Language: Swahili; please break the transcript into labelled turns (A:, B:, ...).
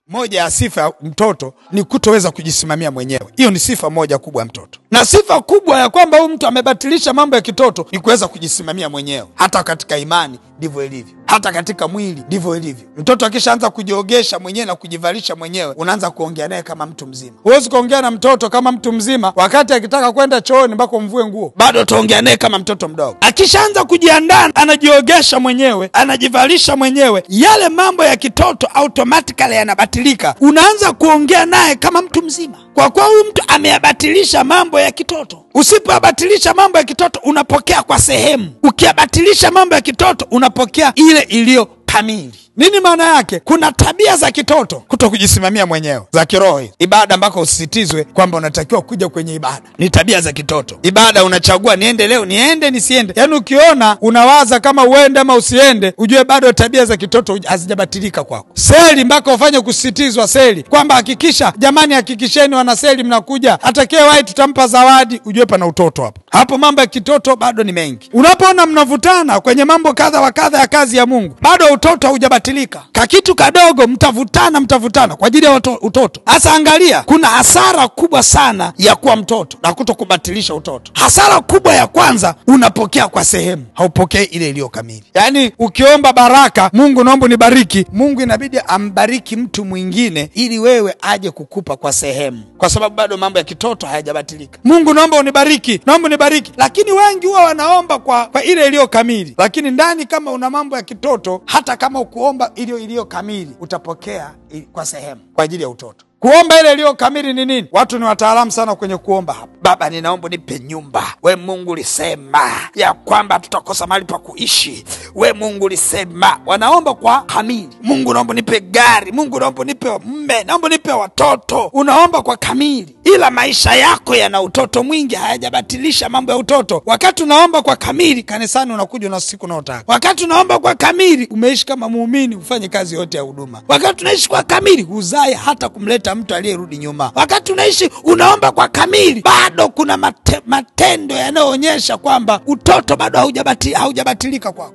A: Moja ya sifa ya mtoto ni kutoweza kujisimamia mwenyewe. Hiyo ni sifa moja kubwa ya mtoto. Na sifa kubwa ya kwamba huyu mtu amebatilisha mambo ya kitoto ni kuweza kujisimamia mwenyewe. Hata katika imani ndivyo ilivyo. Hata katika mwili ndivyo ilivyo. Mtoto akishaanza kujiogesha mwenyewe na kujivalisha mwenyewe, unaanza kuongea naye kama mtu mzima. Huwezi kuongea na mtoto kama mtu mzima wakati akitaka kwenda chooni mpaka umvue nguo. Bado utaongea naye kama mtoto mdogo. Akishaanza kujiandaa, anajiogesha mwenyewe, anajivalisha mwenyewe, yale mambo ya kitoto automatically yanabatilika. Unaanza kuongea naye kama mtu mzima. Kwa kuwa huyu mtu ameyabatilisha mambo ya kitoto. Usipoyabatilisha mambo ya kitoto, unapokea kwa sehemu. Ukiyabatilisha mambo ya kitoto, unapokea ile iliyo kamili. Nini maana yake? Kuna tabia za kitoto kuto kujisimamia mwenyewe, za kiroho. Ibada ambako usisitizwe kwamba unatakiwa kuja kwenye ibada, ni tabia za kitoto. Ibada unachagua, niende leo, niende nisiende. Yaani ukiona unawaza kama uende ama usiende, ujue bado tabia za kitoto hazijabatilika kwako. Seli mpaka ufanye kusitizwa seli, kwamba hakikisha, jamani hakikisheni wana seli mnakuja, atakayewahi tutampa zawadi, ujue pana utoto hapo. Hapo mambo ya kitoto bado ni mengi. Unapoona mnavutana kwenye mambo kadha wa kadha ya kazi ya Mungu, bado utoto haujabatilika. Kakitu kadogo mtavutana kwa ajili ya utoto. Hasa angalia, kuna hasara kubwa sana ya kuwa mtoto na kuto kubatilisha utoto. Hasara kubwa ya kwanza, unapokea kwa sehemu, haupokei ile iliyo kamili. Yaani ukiomba baraka, Mungu naomba nibariki, Mungu inabidi ambariki mtu mwingine ili wewe aje kukupa kwa sehemu, kwa sababu bado mambo ya kitoto hayajabatilika. Mungu naomba unibariki, naomba unibariki, lakini wengi huwa wanaomba kwa ile iliyo kamili, lakini ndani kama una mambo ya kitoto, hata kama ukuomba iliyo kamili, utapokea kwa sehemu kwa ajili ya utoto. Kuomba ile iliyo kamili ni nini? Watu ni wataalamu sana kwenye kuomba hapa. Baba, ninaomba nipe nyumba. We Mungu ulisema ya kwamba tutakosa mahali pa kuishi. We Mungu ulisema. Wanaomba kwa kamili. Mungu naomba nipe gari. Mungu naomba nipe mume. Naomba nipe watoto. Unaomba kwa kamili. Ila maisha yako yana utoto mwingi, hayajabatilisha mambo ya utoto. Wakati unaomba kwa kamili, kanisani unakuja na siku unaotaka. Wakati unaomba kwa kamili, umeishi kama muumini, ufanye kazi yote ya huduma. Wakati unaishi kwa kamili, uzae hata kumleta mtu aliyerudi nyuma. Wakati unaishi unaomba kwa kamili, bado kuna matendo yanayoonyesha kwamba utoto bado haujabatilika kwako.